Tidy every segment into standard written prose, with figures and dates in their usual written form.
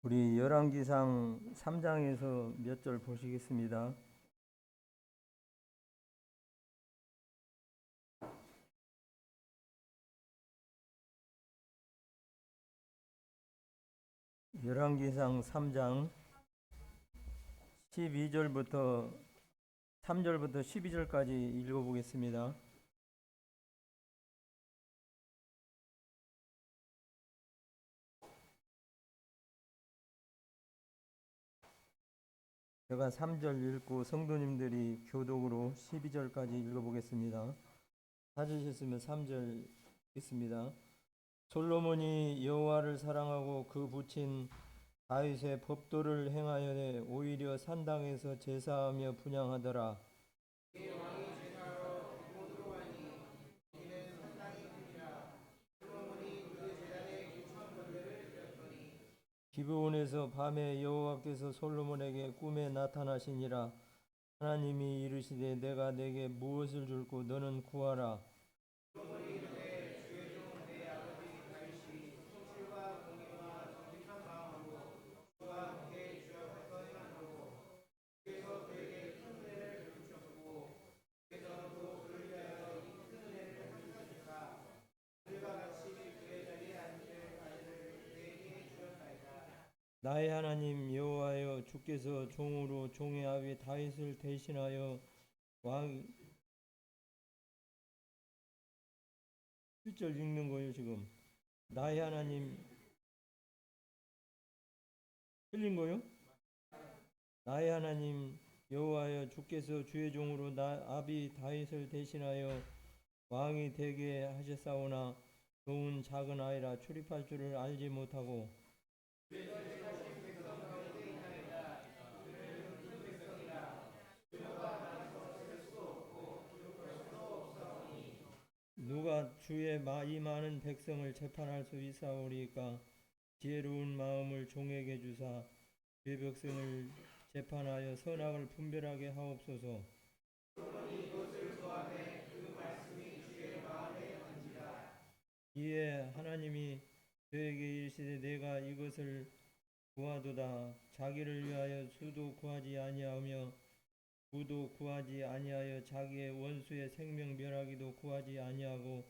우리 열왕기상 3장에서 몇 절 보시겠습니다. 열왕기상 3장 12절부터 3절부터 12절까지 읽어보겠습니다. 제가 3절 읽고 성도님들이 교독으로 12절까지 읽어보겠습니다. 찾으셨으면 3절 읽겠습니다. 솔로몬이 여호와를 사랑하고 그 붙인 다윗의 법도를 행하여내 오히려 산당에서 제사하며 분향하더라. 기브온에서 밤에 여호와께서 솔로몬에게 꿈에 나타나시니라. 하나님이 이르시되 내가 내게 무엇을 줄고 너는 구하라. 나의 하나님 여호와여, 주께서 종으로 종의 아비 다윗을 대신하여 왕 1절 읽는 거예요 지금. 나의 하나님 틀린 거요? 나의 하나님 여호와여, 주께서 주의 종으로 나 아비 다윗을 대신하여 왕이 되게 하셨사오나 종은 작은 아이라 출입할 줄을 알지 못하고 누가 주의 이 많은 백성을 재판할 수 있사오리까. 지혜로운 마음을 종에게 주사 주의 백성을 재판하여 선악을 분별하게 하옵소서. 이에 하나님이 저에게 이르시되 내가 이것을 구하도다. 자기를 위하여 수도 구하지 아니하며 부도 구하지 아니하여 자기의 원수의 생명 멸하기도 구하지 아니하고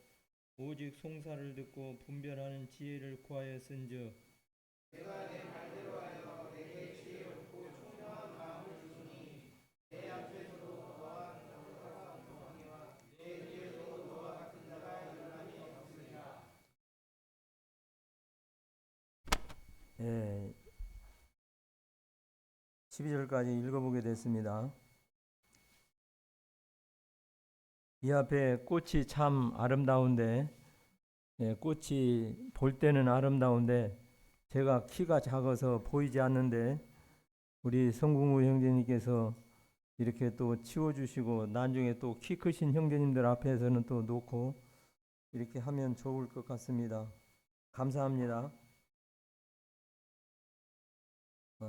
오직 송사를 듣고 분별하는 지혜를 구하였은즉 예, 12절까지 읽어보게 됐습니다. 이 앞에 꽃이 참 아름다운데 꽃이 볼 때는 아름다운데 제가 키가 작아서 보이지 않는데 우리 성궁우 형제님께서 이렇게 또 치워주시고 나중에 또 키 크신 형제님들 앞에서는 또 놓고 이렇게 하면 좋을 것 같습니다. 감사합니다.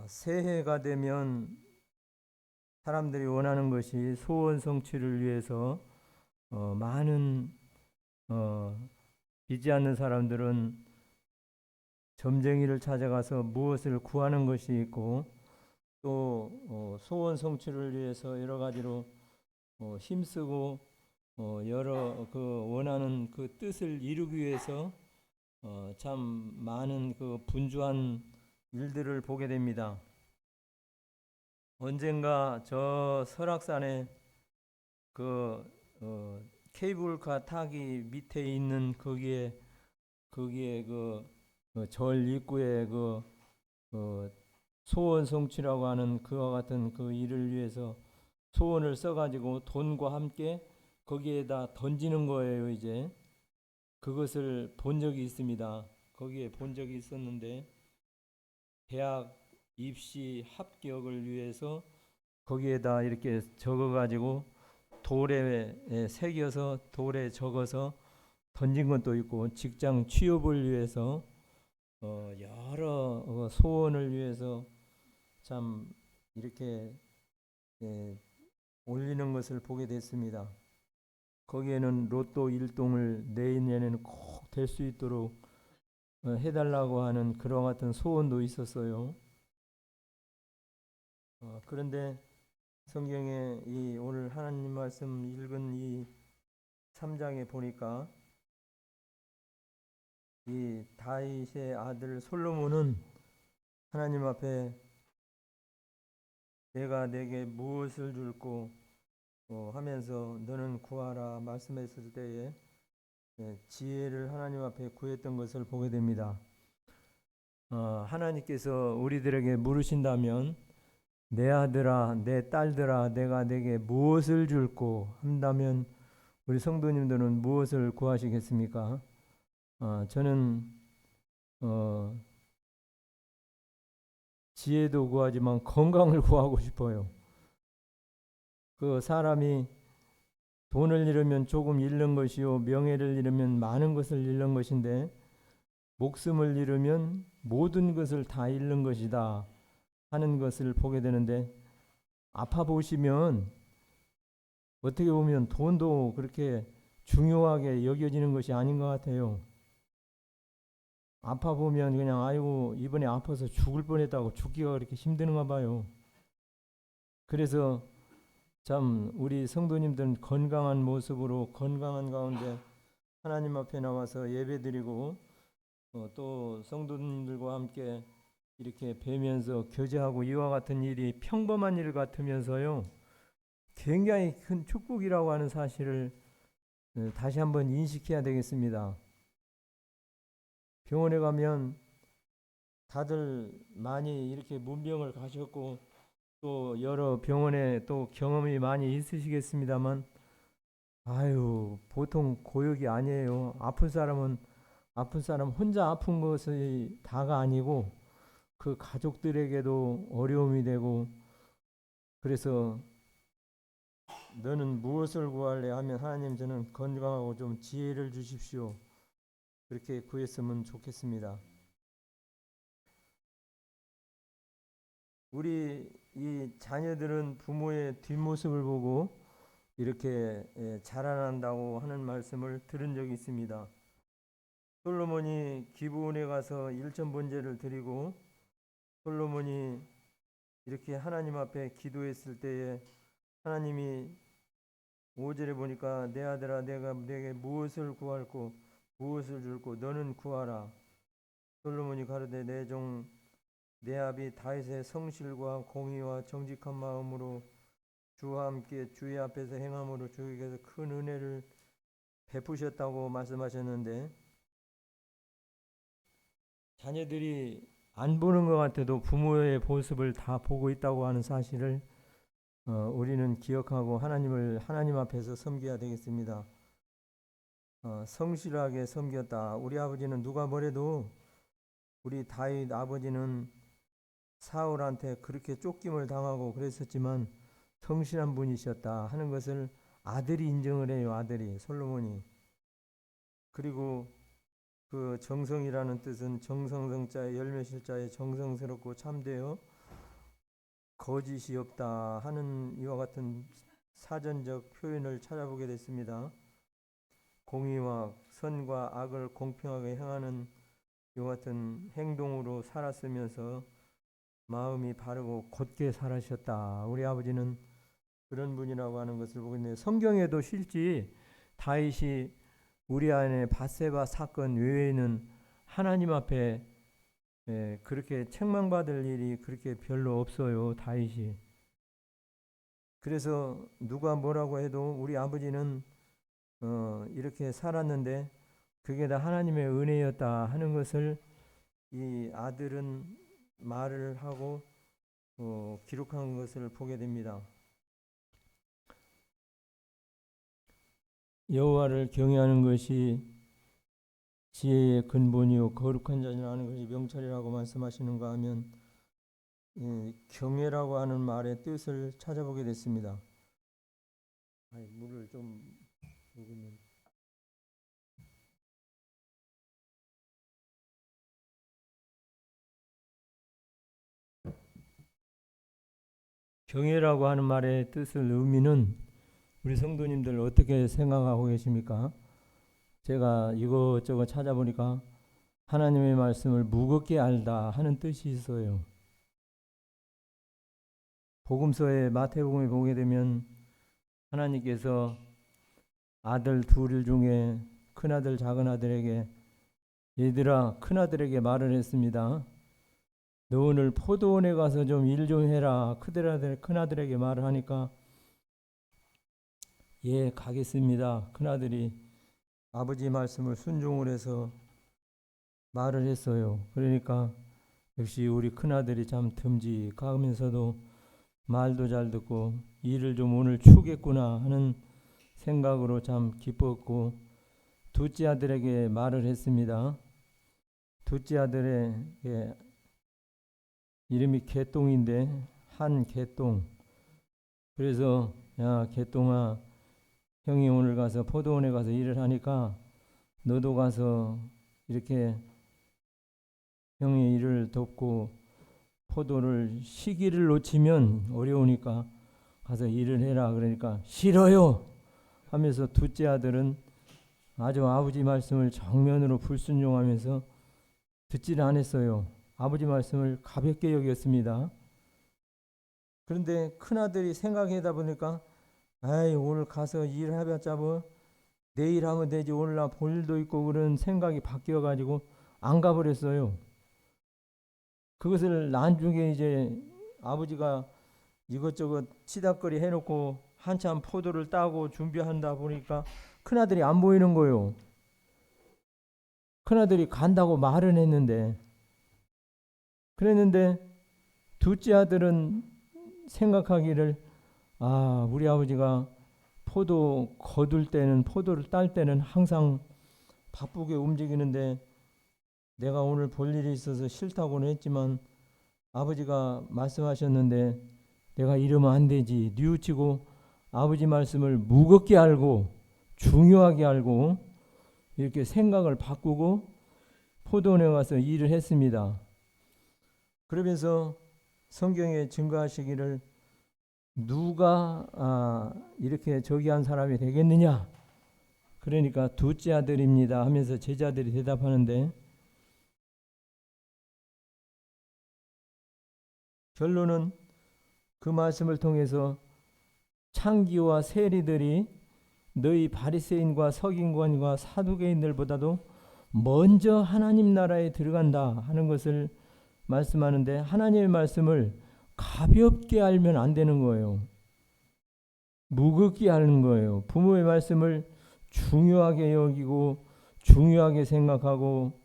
새해가 되면 사람들이 원하는 것이 소원 성취를 위해서 많은 믿지 않는 사람들은 점쟁이를 찾아가서 무엇을 구하는 것이 있고 또 소원 성취를 위해서 여러 가지로 힘쓰고 여러 그 원하는 그 뜻을 이루기 위해서 참 많은 그 분주한 일들을 보게 됩니다. 언젠가 저 설악산에 그 케이블카 타기 밑에 있는 거기에 그 절 입구에 그 소원 성취라고 하는 그와 같은 그 일을 위해서 소원을 써가지고 돈과 함께 거기에다 던지는 거예요. 이제 그것을 본 적이 있습니다. 거기에 본 적이 있었는데 대학 입시 합격을 위해서 거기에다 이렇게 적어가지고 돌에 새겨서 돌에 적어서 던진 것도 있고 직장 취업을 위해서 여러 소원을 위해서 참 이렇게 올리는 것을 보게 됐습니다. 거기에는 로또 1등을 내년에는 꼭 될 수 있도록 해달라고 하는 그런 같은 소원도 있었어요. 그런데 성경에 이 오늘 하나님 말씀 읽은 이 3장에 보니까 이 다윗의 아들 솔로몬은 하나님 앞에 내가 내게 무엇을 줄고 하면서 너는 구하라 말씀했을 때에 지혜를 하나님 앞에 구했던 것을 보게 됩니다. 하나님께서 우리들에게 물으신다면 내 아들아 내 딸들아 내가 내게 무엇을 줄고 한다면 우리 성도님들은 무엇을 구하시겠습니까? 저는 지혜도 구하지만 건강을 구하고 싶어요. 그 사람이 돈을 잃으면 조금 잃는 것이요 명예를 잃으면 많은 것을 잃는 것인데 목숨을 잃으면 모든 것을 다 잃는 것이다 하는 것을 보게 되는데, 아파 보시면 어떻게 보면 돈도 그렇게 중요하게 여겨지는 것이 아닌 것 같아요. 아파 보면 그냥 아이고 이번에 아파서 죽을 뻔했다고 죽기가 그렇게 힘드는가 봐요. 그래서 참 우리 성도님들은 건강한 모습으로 건강한 가운데 하나님 앞에 나와서 예배드리고 또 성도님들과 함께 이렇게 뵈면서 교제하고 이와 같은 일이 평범한 일 같으면서요 굉장히 큰 축복이라고 하는 사실을 다시 한번 인식해야 되겠습니다. 병원에 가면 다들 많이 이렇게 문병을 가셨고 또 여러 병원에 또 경험이 많이 있으시겠습니다만 아유 보통 고역이 아니에요. 아픈 사람은 아픈 사람 혼자 아픈 것이 다가 아니고 그 가족들에게도 어려움이 되고, 그래서 너는 무엇을 구할래 하면 하나님 저는 건강하고 좀 지혜를 주십시오 그렇게 구했으면 좋겠습니다. 우리 이 자녀들은 부모의 뒷모습을 보고 이렇게 자라난다고 하는 말씀을 들은 적이 있습니다. 솔로몬이 기브온에 가서 일천 번제를 드리고 솔로몬이 이렇게 하나님 앞에 기도했을 때에 하나님이 5절에 보니까 내 아들아 내가 내게 무엇을 구할고 무엇을 줄고 너는 구하라. 솔로몬이 가로되 내 종 내 아비 다윗의 성실과 공의와 정직한 마음으로 주와 함께 주의 앞에서 행함으로 주에게서 큰 은혜를 베푸셨다고 말씀하셨는데, 자녀들이 안 보는 것 같아도 부모의 모습을 다 보고 있다고 하는 사실을 우리는 기억하고 하나님 앞에서 섬겨야 되겠습니다. 성실하게 섬겼다. 우리 아버지는 누가 뭐래도 우리 다윗 아버지는 사울한테 그렇게 쫓김을 당하고 그랬었지만 성실한 분이셨다 하는 것을 아들이 인정을 해요. 아들이 솔로몬이. 그리고 그 정성이라는 뜻은 정성성자의 열매실자의 정성스럽고 참되어 거짓이 없다 하는 이와 같은 사전적 표현을 찾아보게 됐습니다. 공의와 선과 악을 공평하게 행하는 이와 같은 행동으로 살았으면서 마음이 바르고 곧게 살아셨다. 우리 아버지는 그런 분이라고 하는 것을 보고 있네요. 성경에도 실지 다윗이 우리 안에 밧세바 사건 외에는 하나님 앞에 그렇게 책망받을 일이 그렇게 별로 없어요. 다윗이. 그래서 누가 뭐라고 해도 우리 아버지는 이렇게 살았는데 그게 다 하나님의 은혜였다 하는 것을 이 아들은 말을 하고 기록한 것을 보게 됩니다. 여호와를 경외하는 것이 지혜의 근본이요 거룩한 자니라 하는 것이 명철이라고 말씀하시는가 하면 경외라고 하는 말의 뜻을 찾아보게 됐습니다. 물을 좀 먹으면 경외라고 하는 말의 뜻을 의미는 우리 성도님들 어떻게 생각하고 계십니까? 제가 이것저것 찾아보니까 하나님의 말씀을 무겁게 알다 하는 뜻이 있어요. 복음서에 마태복음에 보게 되면 하나님께서 아들 둘 중에 큰아들 작은아들에게 얘들아 큰아들에게 말을 했습니다. 너 오늘 포도원에 가서 좀 일 좀 해라. 큰아들에게 말을 하니까 예 가겠습니다. 큰아들이 아버지 말씀을 순종을 해서 말을 했어요. 그러니까 역시 우리 큰아들이 참 듬직하면서도 말도 잘 듣고 일을 좀 오늘 추겠구나 하는 생각으로 참 기뻤고 둘째 아들에게 말을 했습니다. 둘째 아들의 이름이 개똥인데 한개똥. 그래서 야 개똥아 형이 오늘 가서 포도원에 가서 일을 하니까 너도 가서 이렇게 형의 일을 돕고 포도를 시기를 놓치면 어려우니까 가서 일을 해라. 그러니까 싫어요 하면서 둘째 아들은 아주 아버지 말씀을 정면으로 불순종하면서 듣지를 않았어요. 아버지 말씀을 가볍게 여겼습니다. 그런데 큰아들이 생각하다 보니까 아이 오늘 가서 일해봤자 뭐 내일 하면 되지 오늘 나 볼 일도 있고 그런 생각이 바뀌어가지고 안 가버렸어요. 그것을 나중에 이제 아버지가 이것저것 치닥거리 해놓고 한참 포도를 따고 준비한다 보니까 큰아들이 안 보이는 거예요. 큰아들이 간다고 말은 했는데 그랬는데 둘째 아들은 생각하기를 아 우리 아버지가 포도 거둘 때는 포도를 딸 때는 항상 바쁘게 움직이는데 내가 오늘 볼 일이 있어서 싫다고는 했지만 아버지가 말씀하셨는데 내가 이러면 안 되지 뉘우치고 아버지 말씀을 무겁게 알고 중요하게 알고 이렇게 생각을 바꾸고 포도원에 가서 일을 했습니다. 그러면서 성경에 증거하시기를 누가 이렇게 저기한 사람이 되겠느냐 그러니까 둘째 아들입니다 하면서 제자들이 대답하는데 결론은 그 말씀을 통해서 창기와 세리들이 너희 바리새인과 서기관과 사두개인들보다도 먼저 하나님 나라에 들어간다 하는 것을 말씀하는데 하나님의 말씀을 가볍게 알면 안 되는 거예요. 무겁게 하는 거예요. 부모의 말씀을 중요하게 여기고 중요하게 생각하고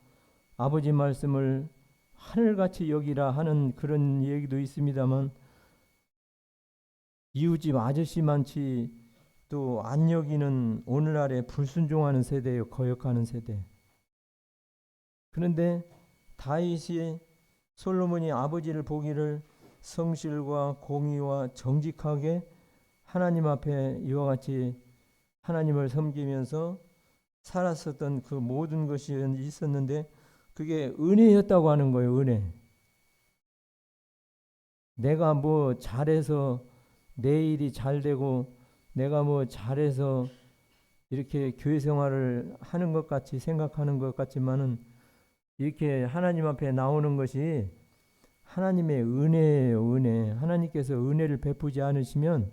아버지 말씀을 하늘같이 여기라 하는 그런 얘기도 있습니다만 이웃집 아저씨만치 또 안 여기는 오늘날의 불순종하는 세대예요. 거역하는 세대. 그런데 다윗이 솔로몬이 아버지를 보기를 성실과 공의와 정직하게 하나님 앞에 이와 같이 하나님을 섬기면서 살았었던 그 모든 것이 있었는데 그게 은혜였다고 하는 거예요. 은혜. 내가 뭐 잘해서 내 일이 잘 되고 내가 뭐 잘해서 이렇게 교회 생활을 하는 것 같이 생각하는 것 같지만은 이렇게 하나님 앞에 나오는 것이 하나님의 은혜예요. 은혜. 하나님께서 은혜를 베푸지 않으시면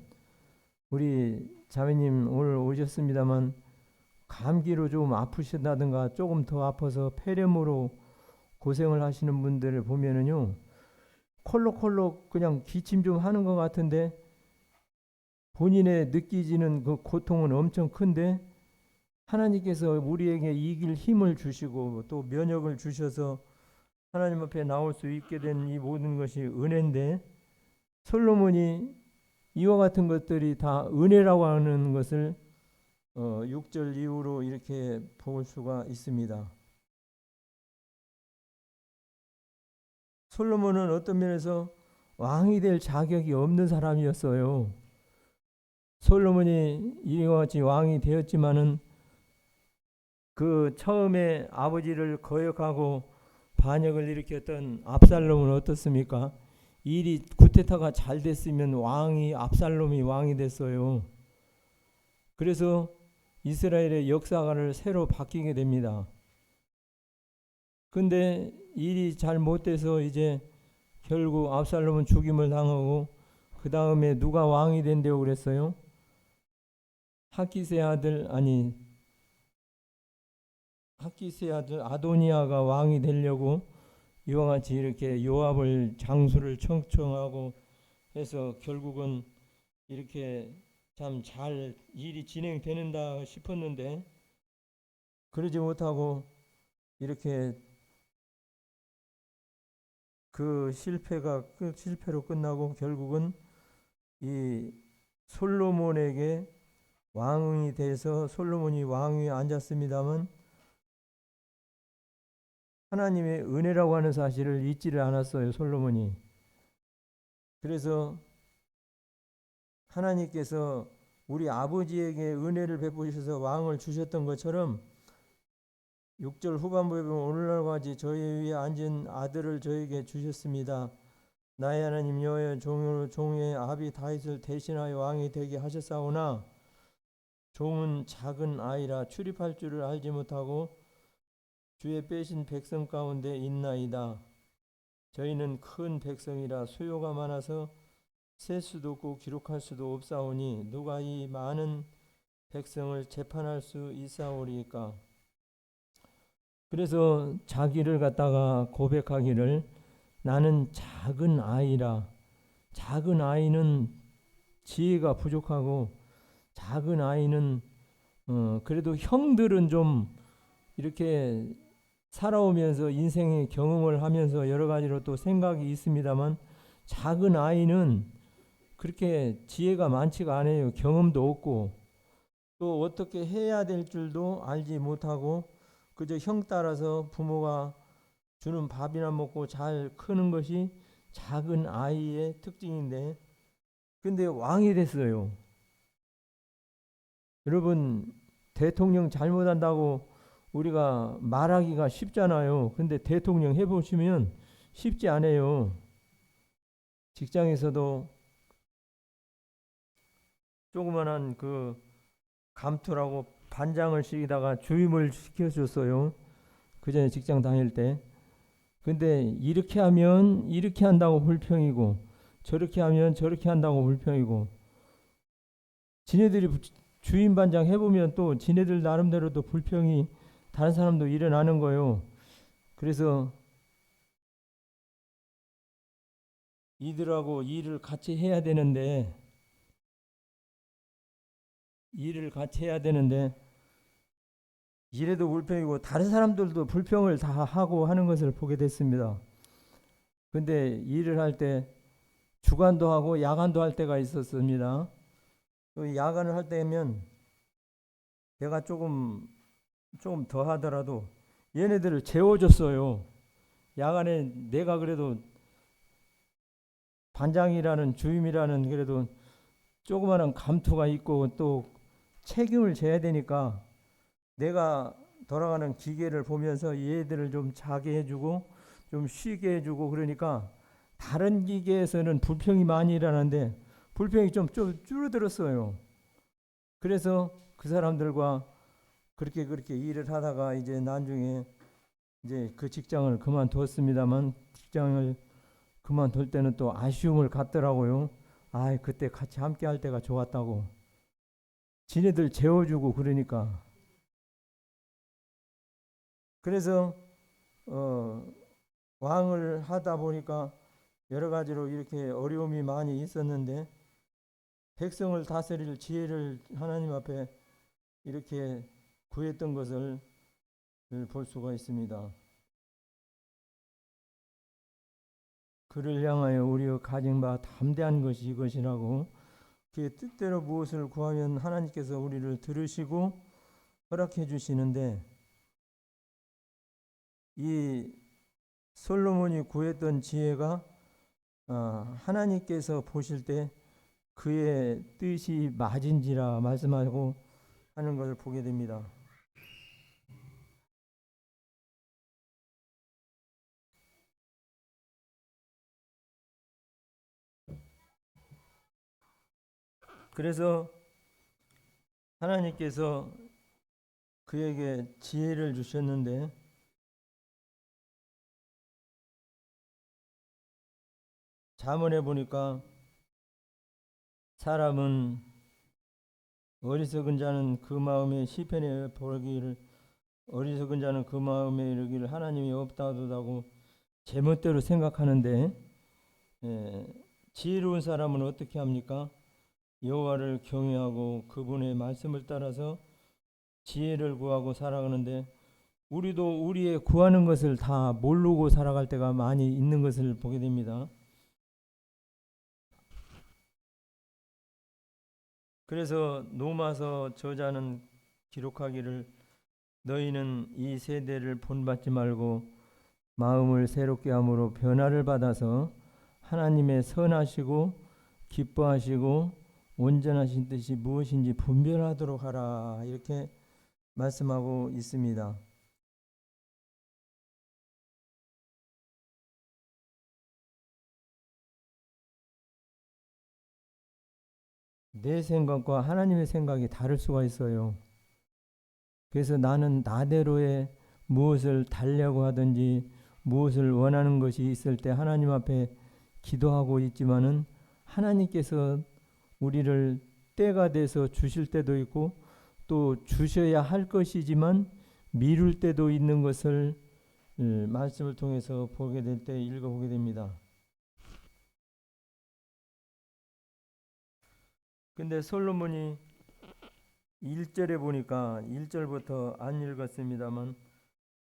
우리 자매님 오늘 오셨습니다만 감기로 좀 아프시다든가 조금 더 아파서 폐렴으로 고생을 하시는 분들을 보면은요 콜록콜록 그냥 기침 좀 하는 것 같은데 본인의 느끼지는 그 고통은 엄청 큰데 하나님께서 우리에게 이길 힘을 주시고 또 면역을 주셔서 하나님 앞에 나올 수 있게 된 이 모든 것이 은혜인데 솔로몬이 이와 같은 것들이 다 은혜라고 하는 것을 6절 이후로 이렇게 볼 수가 있습니다. 솔로몬은 어떤 면에서 왕이 될 자격이 없는 사람이었어요. 솔로몬이 이와 같이 왕이 되었지만은 그 처음에 아버지를 거역하고 반역을 일으켰던 압살롬은 어떻습니까? 일이 쿠데타가 잘 됐으면 압살롬이 왕이 됐어요. 그래서 이스라엘의 역사가 새로 바뀌게 됩니다. 근데 일이 잘 못돼서 이제 결국 압살롬은 죽임을 당하고 그 다음에 누가 왕이 된다고 그랬어요? 하키스의 아들 아도니아가 왕이 되려고 이와 같이 이렇게 요압을 장수를 청청하고 해서 결국은 이렇게 참 잘 일이 진행되는다 싶었는데 그러지 못하고 이렇게 그 실패로 끝나고 결국은 이 솔로몬에게 왕이 돼서 솔로몬이 왕위에 앉았습니다만 하나님의 은혜라고 하는 사실을 잊지를 않았어요, 솔로몬이. 그래서 하나님께서 우리 아버지에게 은혜를 베푸셔서 왕을 주셨던 것처럼 6절 후반부에 보면 오늘날까지 저희 위에 앉은 아들을 저에게 주셨습니다. 나의 하나님 여호와의 종의 아비 다윗을 대신하여 왕이 되게 하셨사오나 종은 작은 아이라 출입할 줄을 알지 못하고 주의 빼신 백성 가운데 있나이다. 저희는 큰 백성이라 수요가 많아서 셀 수도 없고 기록할 수도 없사오니 누가 이 많은 백성을 재판할 수 있사오리까. 그래서 자기를 갖다가 고백하기를 나는 작은 아이라. 작은 아이는 지혜가 부족하고 작은 아이는 그래도 형들은 좀 이렇게 살아오면서 인생의 경험을 하면서 여러 가지로 또 생각이 있습니다만 작은 아이는 그렇게 지혜가 많지가 않아요. 경험도 없고 또 어떻게 해야 될 줄도 알지 못하고 그저 형 따라서 부모가 주는 밥이나 먹고 잘 크는 것이 작은 아이의 특징인데 근데 왕이 됐어요. 여러분 대통령 잘못한다고 우리가 말하기가 쉽잖아요. 근데 대통령 해보시면 쉽지 않아요. 직장에서도 조그만한 그 감투라고 반장을 시키다가 주임을 시켜줬어요. 그 전에 직장 다닐 때. 근데 이렇게 하면 이렇게 한다고 불평이고 저렇게 하면 저렇게 한다고 불평이고 지네들이 주임 반장 해보면 또 지네들 나름대로도 불평이 다른 사람도 일어나는 거예요. 그래서 이들하고 일을 같이 해야 되는데 이래도 불평이고 다른 사람들도 불평을 다 하고 하는 것을 보게 됐습니다. 근데 일을 할 때 주간도 하고 야간도 할 때가 있었습니다. 야간을 할 때면 내가 조금 더 하더라도 얘네들을 재워줬어요. 야간에 내가 그래도 반장이라는 주임이라는 그래도 조그마한 감투가 있고 또 책임을 져야 되니까 내가 돌아가는 기계를 보면서 얘들을 좀 자게 해주고 좀 쉬게 해주고 그러니까 다른 기계에서는 불평이 많이 일어나는데 불평이 좀 줄어들었어요. 그래서 그 사람들과 그렇게 일을 하다가 이제 나중에 이제 그 직장을 그만뒀습니다만 직장을 그만둘 때는 또 아쉬움을 갖더라고요. 아, 그때 같이 함께 할 때가 좋았다고. 지네들 재워주고 그러니까. 그래서 왕을 하다 보니까 여러 가지로 이렇게 어려움이 많이 있었는데 백성을 다스릴 지혜를 하나님 앞에 이렇게 구했던 것을 볼 수가 있습니다. 그를 향하여 우리가 가진 바 담대한 것이 이것이라고 그의 뜻대로 무엇을 구하면 하나님께서 우리를 들으시고 허락해 주시는데 이 솔로몬이 구했던 지혜가 하나님께서 보실 때 그의 뜻이 맞은지라 말씀하고 하는 것을 보게 됩니다. 그래서 하나님께서 그에게 지혜를 주셨는데 잠언에 보니까 사람은 어리석은 자는 그 마음에 시편에 보기를 어리석은 자는 그 마음에 이르기를 하나님이 없다하고 제멋대로 생각하는데 지혜로운 사람은 어떻게 합니까? 여호와를 경외하고 그분의 말씀을 따라서 지혜를 구하고 살아가는데 우리도 우리의 구하는 것을 다 모르고 살아갈 때가 많이 있는 것을 보게 됩니다. 그래서 로마서 저자는 기록하기를 너희는 이 세대를 본받지 말고 마음을 새롭게 함으로 변화를 받아서 하나님의 선하시고 기뻐하시고 온전하신 뜻이 무엇인지 분별하도록 하라 이렇게 말씀하고 있습니다. 내 생각과 하나님의 생각이 다를 수가 있어요. 그래서 나는 나대로의 무엇을 달려고 하든지 무엇을 원하는 것이 있을 때 하나님 앞에 기도하고 있지만은 하나님께서 우리를 때가 돼서 주실 때도 있고 또 주셔야 할 것이지만 미룰 때도 있는 것을 말씀을 통해서 보게 될 때 읽어보게 됩니다. 근데 솔로몬이 1절에 보니까 1절부터 안 읽었습니다만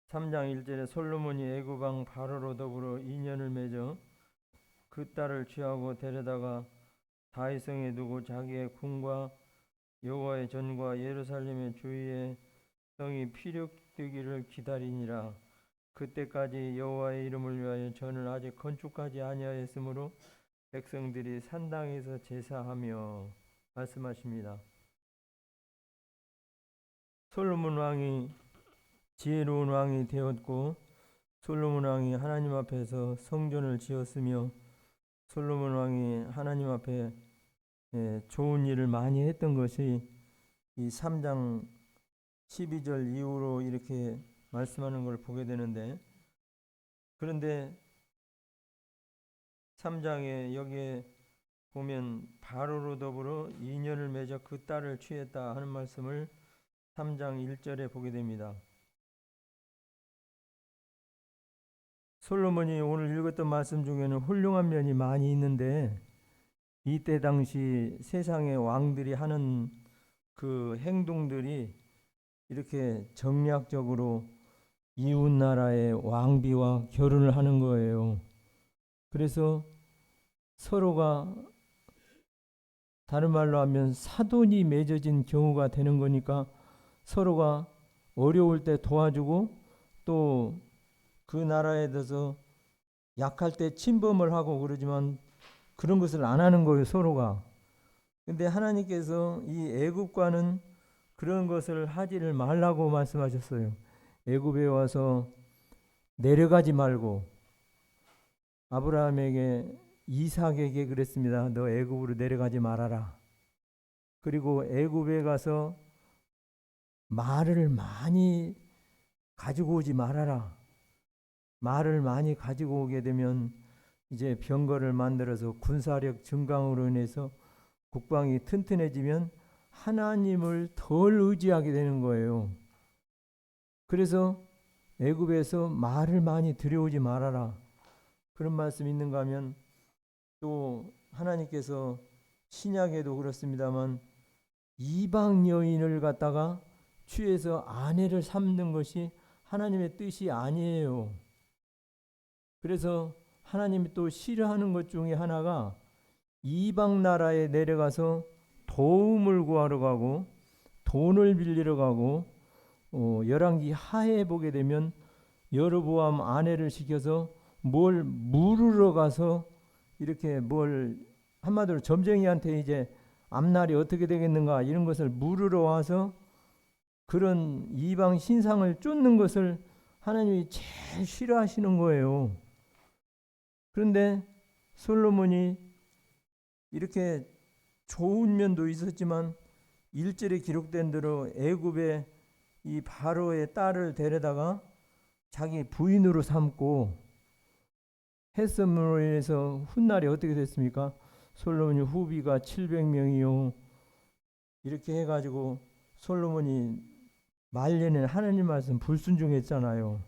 3장 1절에 솔로몬이 애굽 왕 바로로 더불어 인연을 맺어 그 딸을 취하고 데려다가 다윗성에 두고 자기의 궁과 여호와의 전과 예루살렘의 주위에 성이 피력되기를 기다리니라. 그때까지 여호와의 이름을 위하여 전을 아직 건축하지 아니하였으므로 백성들이 산당에서 제사하며 말씀하십니다. 솔로몬 왕이 지혜로운 왕이 되었고 솔로몬 왕이 하나님 앞에서 성전을 지었으며 솔로몬 왕이 하나님 앞에 좋은 일을 많이 했던 것이 이 3장 12절 이후로 이렇게 말씀하는 걸 보게 되는데, 그런데 3장에 여기에 보면 바로로 더불어 인연을 맺어 그 딸을 취했다 하는 말씀을 3장 1절에 보게 됩니다. 솔로몬이 오늘 읽었던 말씀 중에는 훌륭한 면이 많이 있는데 이때 당시 세상의 왕들이 하는 그 행동들이 이렇게 정략적으로 이웃 나라의 왕비와 결혼을 하는 거예요. 그래서 서로가 다른 말로 하면 사돈이 맺어진 경우가 되는 거니까 서로가 어려울 때 도와주고 또 그 나라에 대해서 약할 때 침범을 하고 그러지만 그런 것을 안 하는 거예요, 서로가. 근데 하나님께서 이 애굽과는 그런 것을 하지를 말라고 말씀하셨어요. 애굽에 와서 내려가지 말고, 아브라함에게 이삭에게 그랬습니다. 너 애굽으로 내려가지 말아라. 그리고 애굽에 가서 말을 많이 가지고 오지 말아라. 말을 많이 가지고 오게 되면 이제 병거를 만들어서 군사력 증강으로 인해서 국방이 튼튼해지면 하나님을 덜 의지하게 되는 거예요. 그래서 애굽에서 말을 많이 들여오지 말아라. 그런 말씀이 있는가 하면 또 하나님께서 신약에도 그렇습니다만 이방 여인을 갖다가 취해서 아내를 삼는 것이 하나님의 뜻이 아니에요. 그래서 하나님이 또 싫어하는 것 중에 하나가 이방 나라에 내려가서 도움을 구하러 가고 돈을 빌리러 가고 열왕기 하에 보게 되면 여로보암 아내를 시켜서 뭘 물으러 가서 이렇게 뭘 한마디로 점쟁이한테 이제 앞날이 어떻게 되겠는가 이런 것을 물으러 와서 그런 이방 신상을 쫓는 것을 하나님이 제일 싫어하시는 거예요. 그런데 솔로몬이 이렇게 좋은 면도 있었지만 1절에 기록된 대로 애굽의 이 바로의 딸을 데려다가 자기 부인으로 삼고 했음으로 인해서 훗날에 어떻게 됐습니까? 솔로몬이 후비가 700명이요. 이렇게 해가지고 솔로몬이 말년에 하나님 말씀 불순종했잖아요.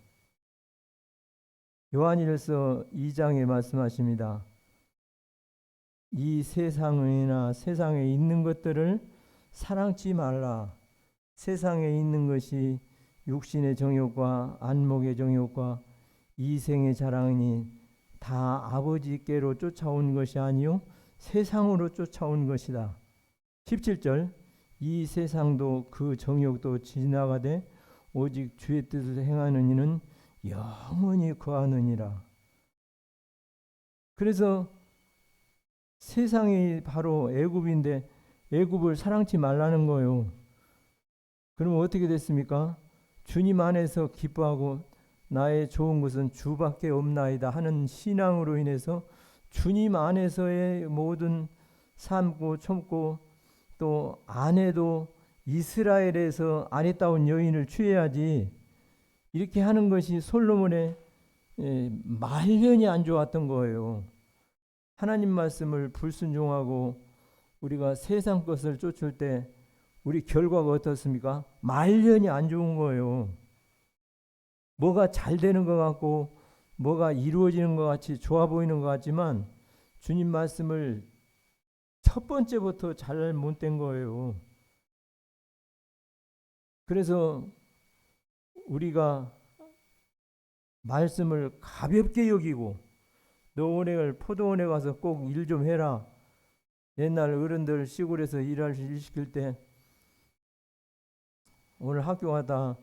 요한일서 2장에 말씀하십니다. 이 세상이나 세상에 있는 것들을 사랑치 말라. 세상에 있는 것이 육신의 정욕과 안목의 정욕과 이생의 자랑이니 다 아버지께로 쫓아온 것이 아니요 세상으로 쫓아온 것이다. 17절 이 세상도 그 정욕도 지나가되 오직 주의 뜻을 행하는 이는 영원히 거하느니라. 그래서 세상이 바로 애굽인데 애굽을 사랑치 말라는 거예요. 그러면 어떻게 됐습니까? 주님 안에서 기뻐하고 나의 좋은 것은 주밖에 없나이다 하는 신앙으로 인해서 주님 안에서의 모든 삶고 참고 또 아내도 이스라엘에서 아리따운 여인을 취해야지 이렇게 하는 것이 솔로몬의 말년이 안 좋았던 거예요. 하나님 말씀을 불순종하고 우리가 세상 것을 쫓을 때 우리 결과가 어떻습니까? 말년이 안 좋은 거예요. 뭐가 잘 되는 것 같고 뭐가 이루어지는 것 같이 좋아 보이는 것 같지만 주님 말씀을 첫 번째부터 잘 못 된 거예요. 그래서 우리가 말씀을 가볍게 여기고 너 오늘 포도원에 가서 꼭 일 좀 해라. 옛날 어른들 시골에서 일 시킬 때 오늘 학교 가다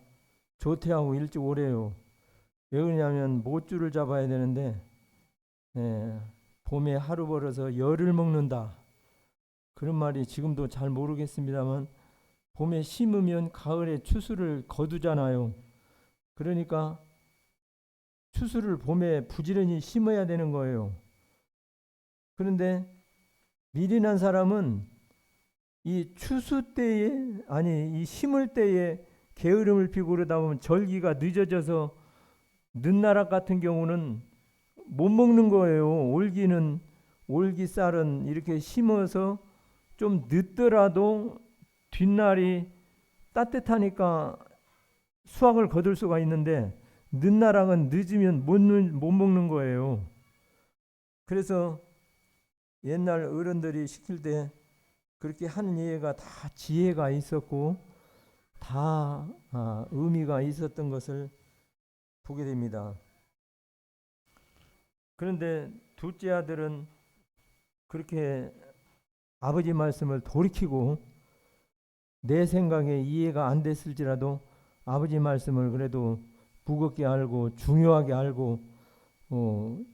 조퇴하고 일찍 오래요. 왜 그러냐면 못줄을 잡아야 되는데 봄에 하루 벌어서 열을 먹는다. 그런 말이 지금도 잘 모르겠습니다만 봄에 심으면 가을에 추수를 거두잖아요. 그러니까 추수를 봄에 부지런히 심어야 되는 거예요. 그런데 미련한 사람은 이 추수 때에 아니 이 심을 때에 게으름을 피고 그러다 보면 절기가 늦어져서 늦나락 같은 경우는 못 먹는 거예요. 올기쌀은 이렇게 심어서 좀 늦더라도 뒷날이 따뜻하니까 수확을 거둘 수가 있는데 늦나락은 늦으면 못 먹는 거예요. 그래서 옛날 어른들이 시킬 때 그렇게 하는 예가 다 지혜가 있었고 다 의미가 있었던 것을 보게 됩니다. 그런데 둘째 아들은 그렇게 아버지 말씀을 돌이키고 내 생각에 이해가 안 됐을지라도 아버지 말씀을 그래도 무겁게 알고 중요하게 알고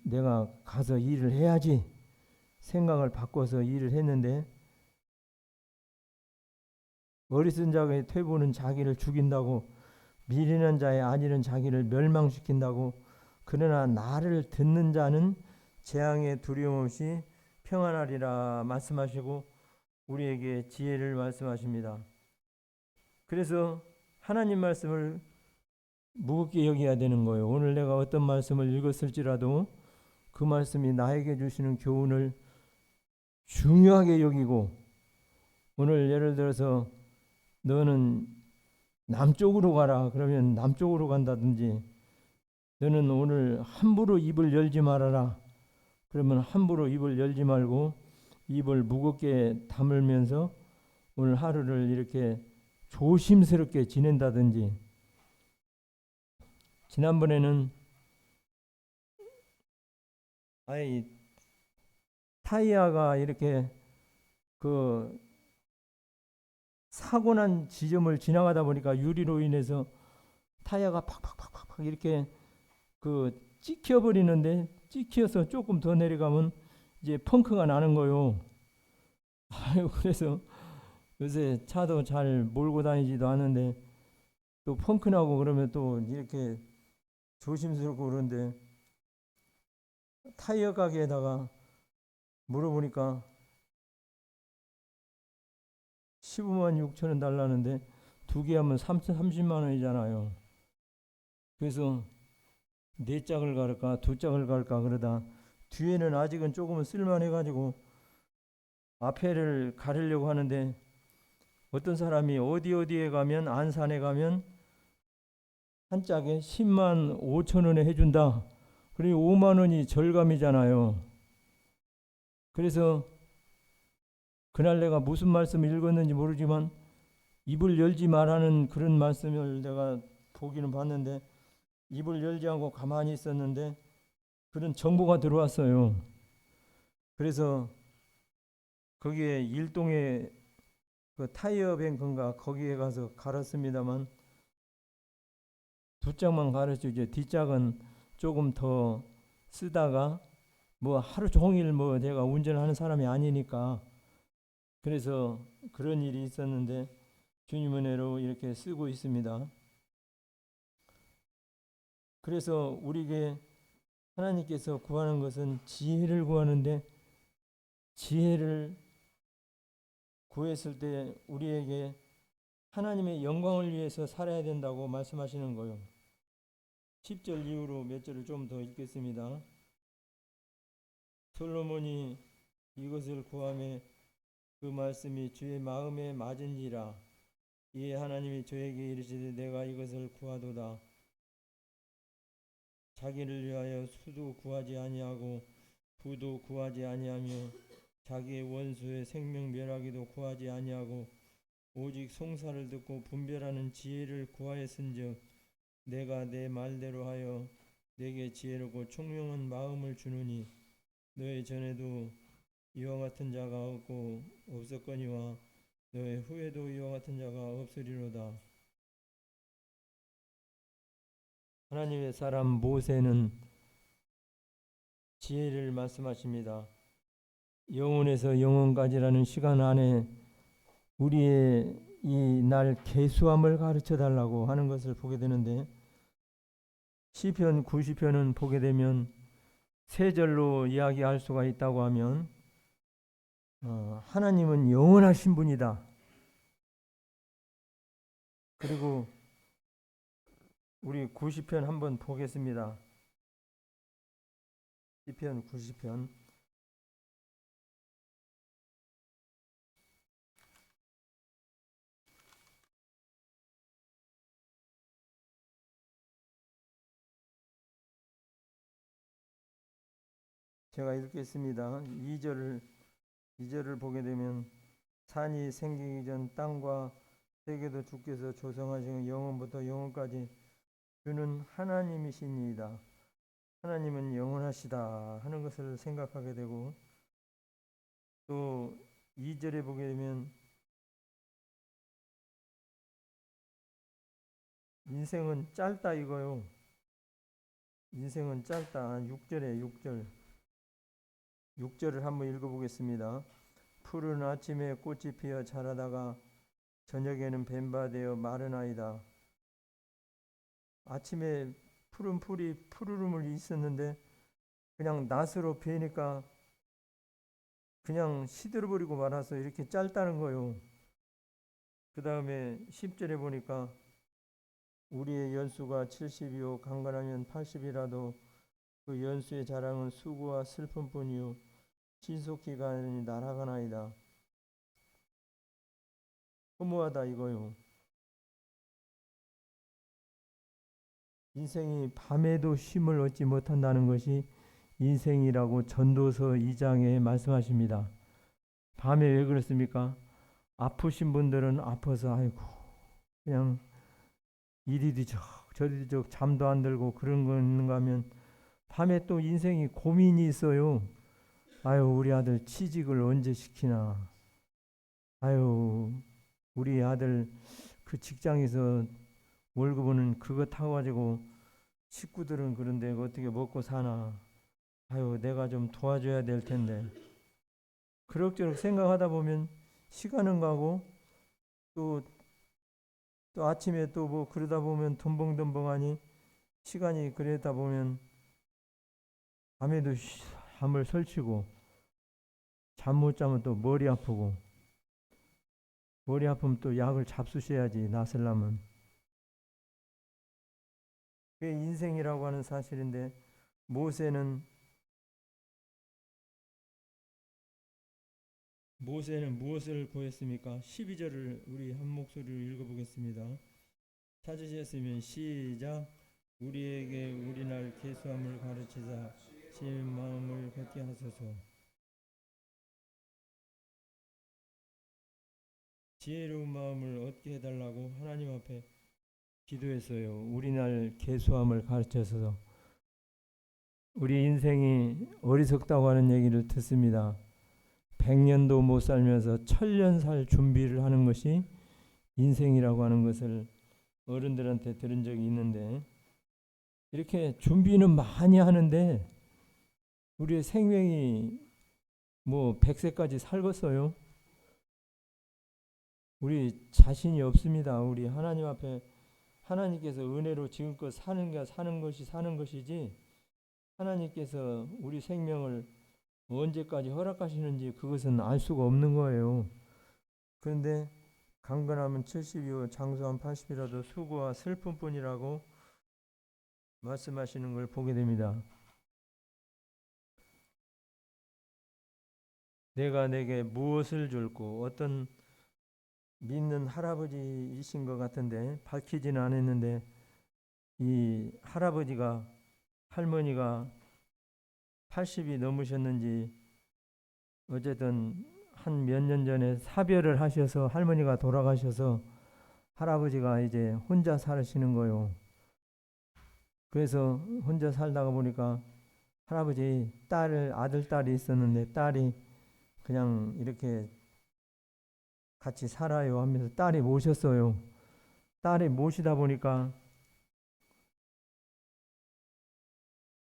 내가 가서 일을 해야지 생각을 바꿔서 일을 했는데 어리석은 자의 퇴보는 자기를 죽인다고 미련한 자의 안일은 자기를 멸망시킨다고 그러나 나를 듣는 자는 재앙의 두려움 없이 평안하리라 말씀하시고 우리에게 지혜를 말씀하십니다. 그래서 하나님 말씀을 무겁게 여겨야 되는 거예요. 오늘 내가 어떤 말씀을 읽었을지라도 그 말씀이 나에게 주시는 교훈을 중요하게 여기고 오늘 예를 들어서 너는 남쪽으로 가라 그러면 남쪽으로 간다든지 너는 오늘 함부로 입을 열지 말아라 그러면 함부로 입을 열지 말고 입을 무겁게 다물면서 오늘 하루를 이렇게 조심스럽게 지낸다든지 지난번에는 타이어가 이렇게 그 사고 난 지점을 지나가다 보니까 유리로 인해서 타이어가 팍팍팍팍 이렇게 그 찍혀 버리는데 찍혀서 조금 더 내려가면 이제 펑크가 나는 거요. 그래서 요새 차도 잘 몰고 다니지도 않는데 또 펑크 나고 그러면 또 이렇게 조심스럽고 그런데 타이어 가게에다가 물어보니까 15만 6천 원 달라는데 두 개 하면 30만 원이잖아요. 그래서 네 짝을 갈까 두 짝을 갈까 그러다 뒤에는 아직은 조금은 쓸만해가지고 앞에를 가르려고 하는데 어떤 사람이 어디에 가면 안산에 가면 한 짝에 10만 5천 원에 해준다. 그러니 5만 원이 절감이잖아요. 그래서 그날 내가 무슨 말씀을 읽었는지 모르지만 입을 열지 말라는 그런 말씀을 내가 보기는 봤는데 입을 열지 않고 가만히 있었는데 그런 정보가 들어왔어요. 그래서 거기에 일동에 그 타이어 뱅크인가 거기에 가서 갈았습니다만 두 짝만 갈아주죠. 뒷짝은 조금 더 쓰다가 뭐 하루 종일 뭐 제가 운전하는 사람이 아니니까 그래서 그런 일이 있었는데 주님 은혜로 이렇게 쓰고 있습니다. 그래서 우리에게 하나님께서 구하는 것은 지혜를 구하는데 지혜를 구했을 때 우리에게 하나님의 영광을 위해서 살아야 된다고 말씀하시는 거예요. 10절 이후로 몇 절을 좀 더 읽겠습니다. 솔로몬이 이것을 구하매 그 말씀이 주의 마음에 맞은지라. 이에 하나님이 저에게 이르시되 내가 이것을 구하도다. 자기를 위하여 수도 구하지 아니하고 부도 구하지 아니하며 자기의 원수의 생명 멸하기도 구하지 아니하고 오직 송사를 듣고 분별하는 지혜를 구하였은즉 내가 내 말대로 하여 내게 지혜롭고 총명한 마음을 주느니 너의 전에도 이와 같은 자가 없었거니와 너의 후에도 이와 같은 자가 없으리로다. 하나님의 사람 모세는 지혜를 말씀하십니다. 영혼에서 영혼까지라는 시간 안에 우리의 이 날 계수함을 가르쳐 달라고 하는 것을 보게 되는데 시편 90편은 보게 되면 세 절로 이야기할 수가 있다고 하면 하나님은 영원하신 분이다. 그리고 우리 90편 한번 보겠습니다. 시편 90편 제가 읽겠습니다. 2절을 보게 되면 산이 생기기 전 땅과 세계도 주께서 조성하신 영원부터 영원까지 주는 하나님이시니이다. 하나님은 영원하시다 하는 것을 생각하게 되고 또 2절에 보게 되면 인생은 짧다 이거요. 인생은 짧다. 6절을 한번 읽어보겠습니다. 푸른 아침에 꽃이 피어 자라다가 저녁에는 뱀바되어 마르나이다. 아침에 푸른 풀이 푸르름을 있었는데 그냥 낫으로 베니까 그냥 시들어버리고 말아서 이렇게 짧다는 거예요. 그 다음에 10절에 보니까 우리의 연수가 70이요 강건하면 80이라도 그 연수의 자랑은 수고와 슬픔뿐이요 신속히 가니 날아가나이다. 허무하다 이거요. 인생이 밤에도 쉼을 얻지 못한다는 것이 인생이라고 전도서 2장에 말씀하십니다. 밤에 왜 그렇습니까? 아프신 분들은 아파서 아이고 그냥 이리도 저리도 잠도 안 들고 그런 거 있는가 하면 밤에 또 인생이 고민이 있어요. 아유 우리 아들 취직을 언제 시키나. 아유 우리 아들 그 직장에서 월급은 그거 타고 가지고 식구들은 그런데 어떻게 먹고 사나. 아유 내가 좀 도와줘야 될 텐데. 그럭저럭 생각하다 보면 시간은 가고 또 아침에 또 뭐 그러다 보면 덤벙덤벙하니 시간이 그러다 보면 밤에도 잠을 설치고 잠 못 자면 또 머리 아프고 머리 아프면 또 약을 잡수셔야지 나으려면. 그게 인생이라고 하는 사실인데 모세는 모세는 무엇을 구했습니까? 12절을 우리 한 목소리로 읽어보겠습니다. 찾으셨으면 시작. 우리에게 우리 날 계수함을 가르치사 신 마음을 갖게 하소서. 지혜로운 마음을 얻게 해달라고 하나님 앞에 기도했어요. 우리 날 계수함을 가르쳐서. 우리 인생이 어리석다고 하는 얘기를 듣습니다. 100년도 못 살면서 1000년 살 준비를 하는 것이 인생이라고 하는 것을 어른들한테 들은 적이 있는데, 이렇게 준비는 많이 하는데 우리의 생명이 뭐 100세까지 살겠어요? 우리 자신이 없습니다. 우리 하나님 앞에 하나님께서 은혜로 지금껏 사는 것이지, 하나님께서 우리 생명을 언제까지 허락하시는지 그것은 알 수가 없는 거예요. 그런데 강건하면 70이요 장수하면 80이라도 수고와 슬픔뿐이라고 말씀하시는 걸 보게 됩니다. 내가 내게 무엇을 줄고, 어떤 믿는 할아버지이신 것 같은데 밝히지는 않았는데, 이 할머니가 80이 넘으셨는지 어쨌든 한 몇 년 전에 사별을 하셔서 할머니가 돌아가셔서 할아버지가 이제 혼자 사시는 거예요. 그래서 혼자 살다가 보니까 할아버지 아들 딸이 있었는데, 딸이 그냥 이렇게 같이 살아요 하면서 딸이 모셨어요. 딸이 모시다 보니까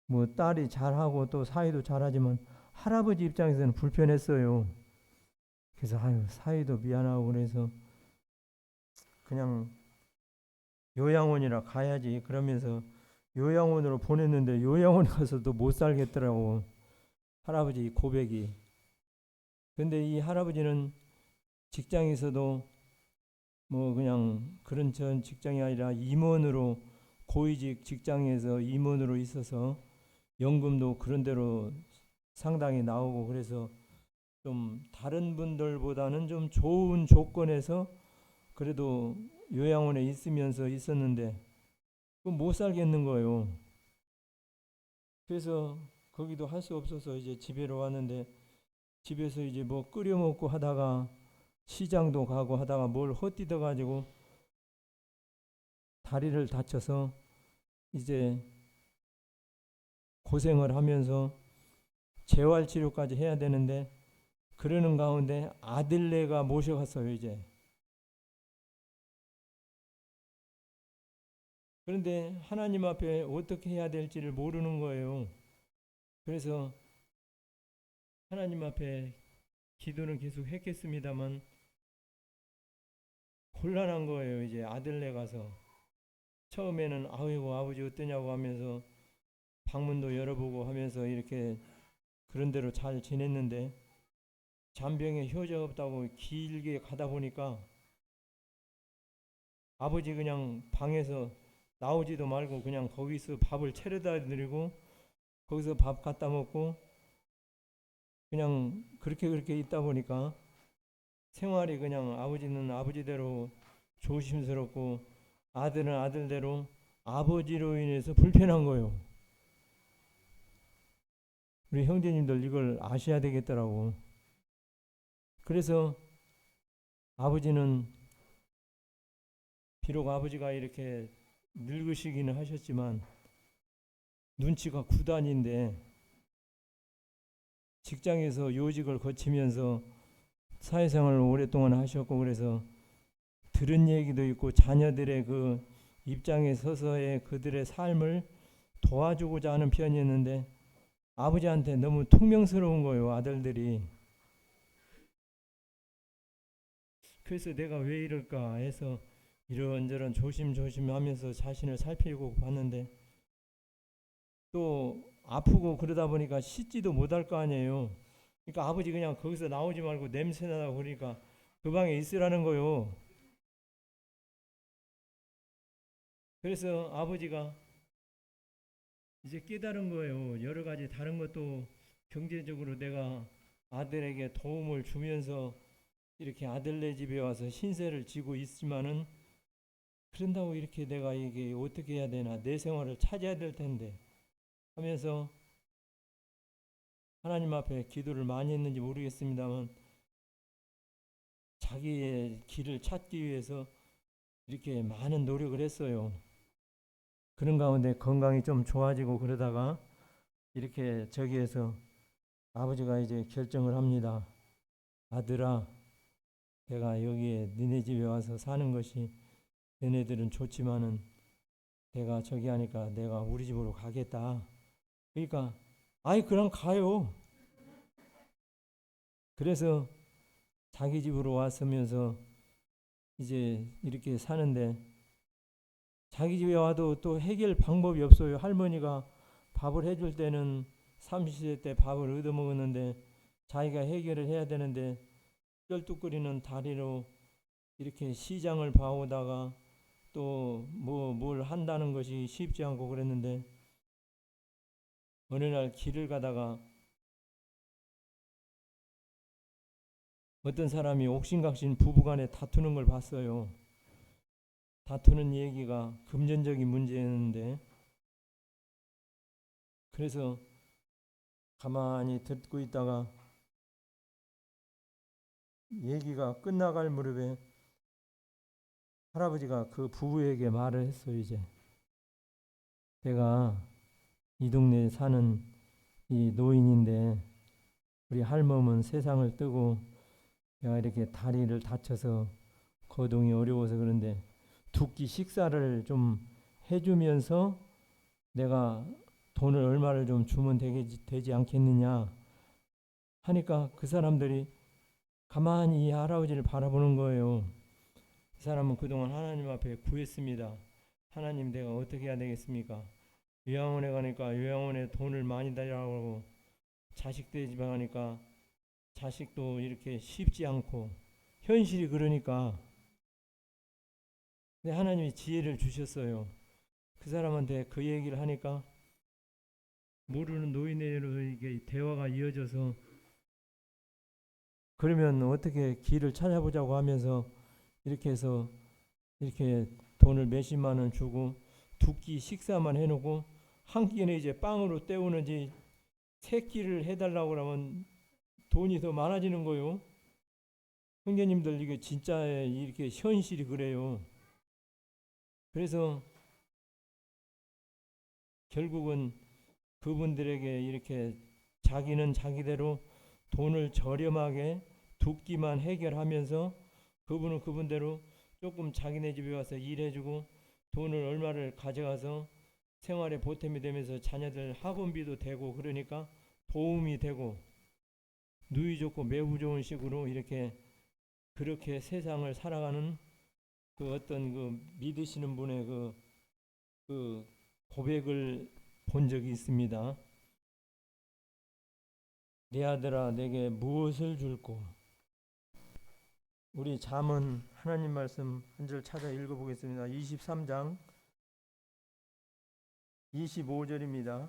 뭐 딸이 잘하고 또 사이도 잘하지만 할아버지 입장에서는 불편했어요. 그래서 사이도 미안하고 그래서 그냥 요양원이라 가야지 그러면서 요양원으로 보냈는데, 요양원 가서도 못 살겠더라고, 할아버지 고백이. 근데 이 할아버지는 직장에서도 뭐 그냥 그런 전 직장이 아니라 임원으로, 고위직 직장에서 임원으로 있어서 연금도 그런 대로 상당히 나오고, 그래서 좀 다른 분들보다는 좀 좋은 조건에서 그래도 요양원에 있었는데 못 살겠는 거예요. 그래서 거기도 할 수 없어서 이제 집에로 왔는데, 집에서 이제 뭐 끓여 먹고 하다가 시장도 가고 하다가 뭘 헛디뎌 가지고 다리를 다쳐서 이제 고생을 하면서 재활 치료까지 해야 되는데, 그러는 가운데 아들네가 모셔갔어요 이제. 그런데 하나님 앞에 어떻게 해야 될지를 모르는 거예요. 그래서 하나님 앞에 기도는 계속 했겠습니다만 곤란한 거예요. 이제 아들네 가서 처음에는 아이고 아버지 어떠냐고 하면서 방문도 열어보고 하면서 이렇게 그런 대로 잘 지냈는데, 잔병에 효자 없다고 길게 가다 보니까 아버지 그냥 방에서 나오지도 말고 그냥 거기서 밥을 차려다 드리고 거기서 밥 갖다 먹고 그냥 그렇게 있다 보니까 생활이 그냥 아버지는 아버지대로 조심스럽고 아들은 아들대로 아버지로 인해서 불편한 거예요. 우리 형제님들 이걸 아셔야 되겠더라고. 그래서 아버지는 비록 아버지가 이렇게 늙으시기는 하셨지만 눈치가 9단인데 직장에서 요직을 거치면서 사회생활을 오랫동안 하셨고, 그래서 들은 얘기도 있고 자녀들의 그 입장에 서서의 그들의 삶을 도와주고자 하는 편이었는데, 아버지한테 너무 퉁명스러운 거예요 아들들이. 그래서 내가 왜 이럴까 해서 이런저런 조심하면서 자신을 살피고 봤는데, 또 아프고 그러다 보니까 씻지도 못할 거 아니에요. 그러니까 아버지 그냥 거기서 나오지 말고 냄새나다 보니까 그 방에 있으라는 거요. 그래서 아버지가 이제 깨달은 거예요. 여러 가지 다른 것도 경제적으로 내가 아들에게 도움을 주면서 이렇게 아들네 집에 와서 신세를 지고 있지만은, 그런다고 이렇게 내가 이게 어떻게 해야 되나, 내 생활을 찾아야 될 텐데 하면서 하나님 앞에 기도를 많이 했는지 모르겠습니다만, 자기의 길을 찾기 위해서 이렇게 많은 노력을 했어요. 그런 가운데 건강이 좀 좋아지고 그러다가 이렇게 저기에서 아버지가 이제 결정을 합니다. 아들아, 내가 여기에 니네 집에 와서 사는 것이 너네들은 좋지만은 내가 저기 하니까 내가 우리 집으로 가겠다. 그러니까 아이 그럼 가요. 그래서 자기 집으로 왔으면서 이제 이렇게 사는데, 자기 집에 와도 또 해결 방법이 없어요. 할머니가 밥을 해줄 때는 30세 때 밥을 얻어먹었는데 자기가 해결을 해야 되는데 쩔뚝거리는 다리로 이렇게 시장을 봐오다가 또 뭘 한다는 것이 쉽지 않고 그랬는데, 어느 날 길을 가다가 어떤 사람이 옥신각신 부부간에 다투는 걸 봤어요. 다투는 얘기가 금전적인 문제였는데, 그래서 가만히 듣고 있다가 얘기가 끝나갈 무렵에 할아버지가 그 부부에게 말을 했어요. 이제 내가 이 동네에 사는 이 노인인데 우리 할멈은 세상을 뜨고 내가 이렇게 다리를 다쳐서 거동이 어려워서 그런데 두 끼 식사를 좀 해주면서 내가 돈을 얼마를 좀 주면 되지 않겠느냐 하니까, 그 사람들이 가만히 이 할아버지를 바라보는 거예요. 이 사람은 그동안 하나님 앞에 구했습니다. 하나님, 내가 어떻게 해야 되겠습니까? 요양원에 가니까 요양원에 돈을 많이 달라고 하고, 자식 되지만 하니까 자식도 이렇게 쉽지 않고, 현실이 그러니까. 근데 하나님이 지혜를 주셨어요. 그 사람한테 그 얘기를 하니까 모르는 노인으로 이게 대화가 이어져서, 그러면 어떻게 길을 찾아보자고 하면서 이렇게 해서 이렇게 돈을 몇십만 원 주고 두 끼 식사만 해놓고, 한 끼는 이제 빵으로 때우는지 세 끼를 해달라고 그러면 돈이 더 많아지는 거요. 형제님들, 이게 진짜 이렇게 현실이 그래요. 그래서 결국은 그분들에게 이렇게 자기는 자기대로 돈을 저렴하게 두 끼만 해결하면서, 그분은 그분대로 조금 자기네 집에 와서 일해주고 돈을 얼마를 가져가서 생활에 보탬이 되면서 자녀들 학원비도 되고, 그러니까 도움이 되고 누이 좋고 매우 좋은 식으로 이렇게 그렇게 세상을 살아가는 그 어떤 그 믿으시는 분의 그 고백을 본 적이 있습니다. 내 아들아, 내게 무엇을 줄꼬? 우리 잠언 하나님 말씀 한 절 찾아 읽어보겠습니다. 23장 25절입니다.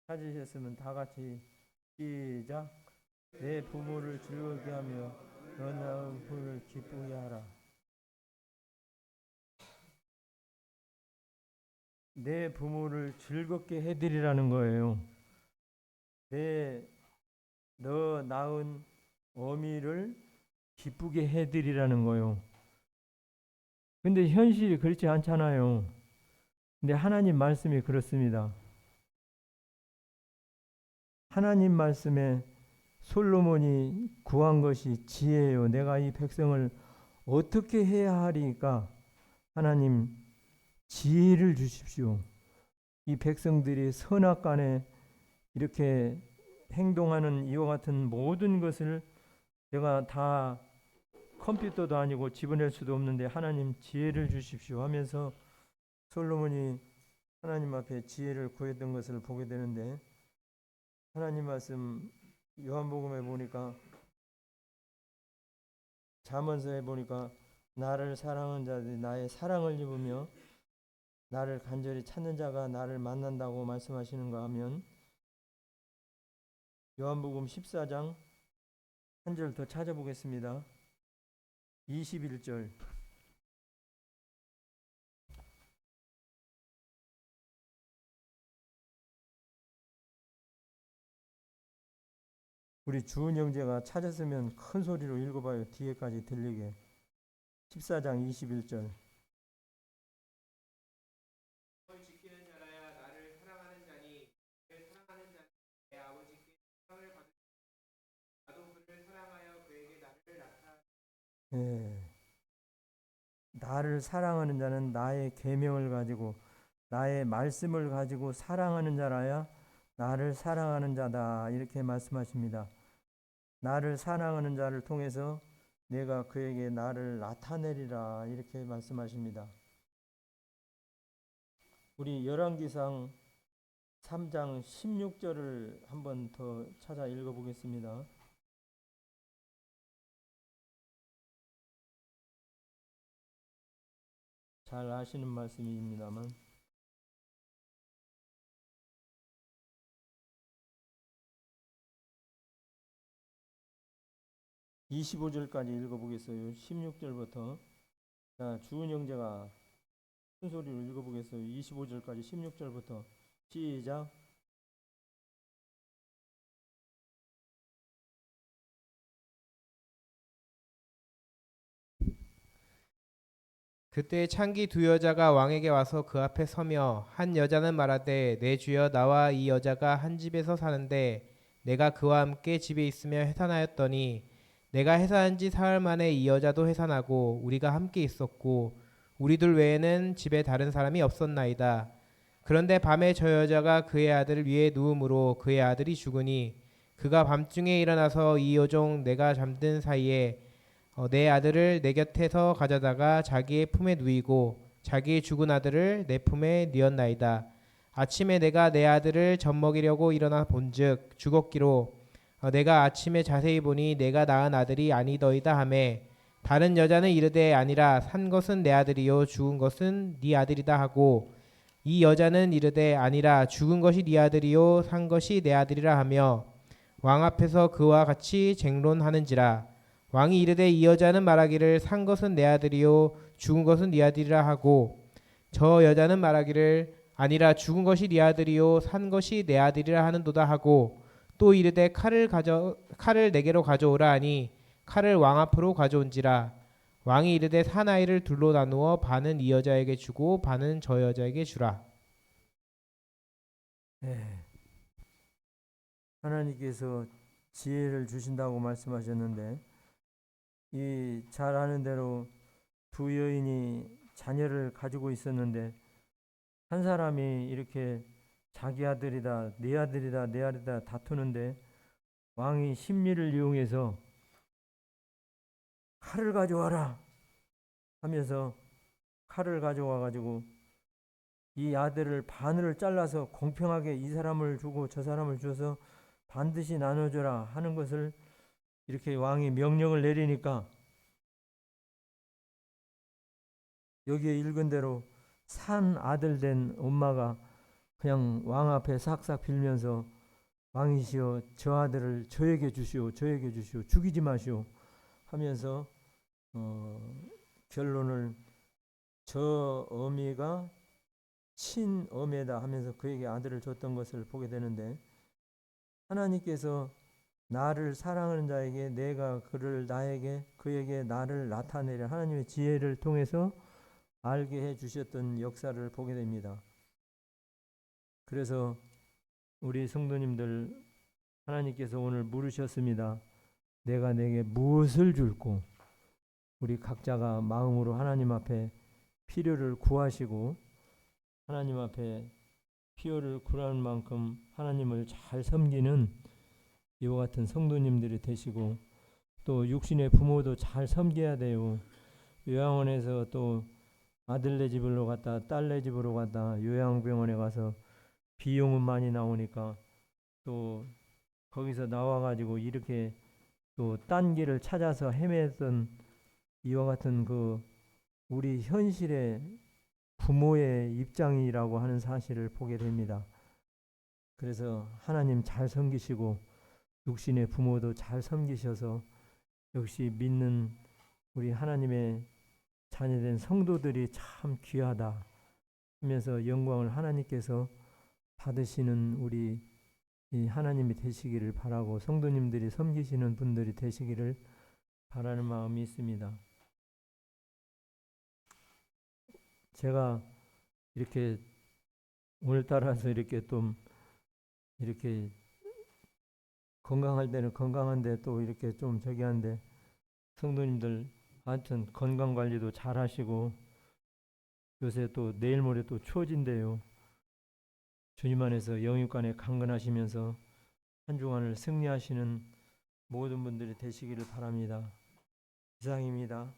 찾으셨으면 다 같이 시작. 내 부모를 즐겁게 하며 너 낳은 부를 기쁘게 하라. 내 부모를 즐겁게 해드리라는 거예요. 너 낳은 어미를 기쁘게 해드리라는 거예요. 근데 현실이 그렇지 않잖아요. 근데 하나님 말씀이 그렇습니다. 하나님 말씀에 솔로몬이 구한 것이 지혜예요. 내가 이 백성을 어떻게 해야 하리까? 하나님, 지혜를 주십시오. 이 백성들이 선악간에 이렇게 행동하는 이와 같은 모든 것을 내가 다 컴퓨터도 아니고 집어낼 수도 없는데 하나님 지혜를 주십시오 하면서 솔로몬이 하나님 앞에 지혜를 구했던 것을 보게 되는데, 하나님 말씀 요한복음에 보니까, 잠언서에 보니까 나를 사랑하는 자들이 나의 사랑을 입으며 나를 간절히 찾는 자가 나를 만난다고 말씀하시는가 하면 요한복음 14장 한 절 더 찾아보겠습니다. 21절. 우리 주은 형제가 찾았으면 큰 소리로 읽어봐요. 뒤에까지 들리게. 14장 21절. 지키는 자라야 나를 사랑하는 자니 나를 사랑하는 자는 내 아버지께 사랑을 받으 나도 그를 사랑하여 그에게 나를 나타내 예. 나를 사랑하는 자는 나의 계명을 가지고 나의 말씀을 가지고 사랑하는 자라야 나를 사랑하는 자다. 이렇게 말씀하십니다. 나를 사랑하는 자를 통해서 내가 그에게 나를 나타내리라. 이렇게 말씀하십니다. 우리 열왕기상 3장 16절을 한번 더 찾아 읽어보겠습니다. 잘 아시는 말씀입니다만 25절까지 읽어보겠어요. 16절부터. 자, 주은 형제가 큰 소리로 읽어보겠어요. 25절까지 16절부터 시작. 그때 창기 두 여자가 왕에게 와서 그 앞에 서며 한 여자는 말하되 내 주여 나와 이 여자가 한 집에서 사는데 내가 그와 함께 집에 있으며 해산하였더니 내가 해산한 지 사흘 만에 이 여자도 해산하고 우리가 함께 있었고 우리 둘 외에는 집에 다른 사람이 없었나이다. 그런데 밤에 저 여자가 그의 아들 위에 누움으로 그의 아들이 죽으니 그가 밤중에 일어나서 이 여종 내가 잠든 사이에 내 아들을 내 곁에서 가져다가 자기의 품에 누이고 자기의 죽은 아들을 내 품에 뉘었나이다. 아침에 내가 내 아들을 젖먹이려고 일어나 본즉 죽었기로 내가 아침에 자세히 보니 내가 낳은 아들이 아니더이다 하매 다른 여자는 이르되 아니라 산 것은 내 아들이요 죽은 것은 네 아들이다 하고 이 여자는 이르되 아니라 죽은 것이 네 아들이요 산 것이 내 아들이라 하며 왕 앞에서 그와 같이 쟁론하는지라. 왕이 이르되 이 여자는 말하기를 산 것은 내 아들이요 죽은 것은 네 아들이라 하고 저 여자는 말하기를 아니라 죽은 것이 네 아들이요 산 것이 내 아들이라 하는도다 하고 또 이르되 칼을 내게로 가져오라 하니 칼을 왕 앞으로 가져온지라. 왕이 이르되 사나이를 둘로 나누어 반은 이 여자에게 주고 반은 저 여자에게 주라. 네. 하나님께서 지혜를 주신다고 말씀하셨는데 이 잘 아는 대로 두 여인이 자녀를 가지고 있었는데 한 사람이 이렇게 자기 아들이다 내 아들이다 내 아들이다 다투는데 왕이 심리를 이용해서 칼을 가져와라 하면서 칼을 가져와 가지고 이 아들을 반을 잘라서 공평하게 이 사람을 주고 저 사람을 줘서 반드시 나눠줘라 하는 것을 이렇게 왕이 명령을 내리니까 여기에 읽은 대로 산 아들 된 엄마가 그냥 왕 앞에 싹싹 빌면서 왕이시여 저 아들을 저에게 주시오 저에게 주시오 죽이지 마시오 하면서 결론을 저 어미가 친어미다 하면서 그에게 아들을 줬던 것을 보게 되는데 하나님께서 나를 사랑하는 자에게 내가 그를 나에게 그에게 나를 나타내려 하나님의 지혜를 통해서 알게 해 주셨던 역사를 보게 됩니다. 그래서 우리 성도님들 하나님께서 오늘 물으셨습니다. 내가 내게 무엇을 줄고 우리 각자가 마음으로 하나님 앞에 필요를 구하시고 하나님 앞에 필요를 구하는 만큼 하나님을 잘 섬기는 이와 같은 성도님들이 되시고 또 육신의 부모도 잘 섬겨야 돼요. 요양원에서 또 아들네 집으로 갔다 딸네 집으로 갔다 요양병원에 가서 비용은 많이 나오니까 또 거기서 나와가지고 이렇게 또 딴 길을 찾아서 헤맸던 이와 같은 그 우리 현실의 부모의 입장이라고 하는 사실을 보게 됩니다. 그래서 하나님 잘 섬기시고 육신의 부모도 잘 섬기셔서 역시 믿는 우리 하나님의 자녀된 성도들이 참 귀하다 하면서 영광을 하나님께서 받으시는 우리 이 하나님이 되시기를 바라고 성도님들이 섬기시는 분들이 되시기를 바라는 마음이 있습니다. 제가 이렇게 오늘따라서 이렇게 좀 이렇게 건강할 때는 건강한데 또 이렇게 좀 저기 한데 성도님들 하여튼 건강 관리도 잘 하시고 요새 또 내일 모레 또 추워진대요. 주님 안에서 영육간에 강건하시면서 한 주간을 승리하시는 모든 분들이 되시기를 바랍니다. 이상입니다.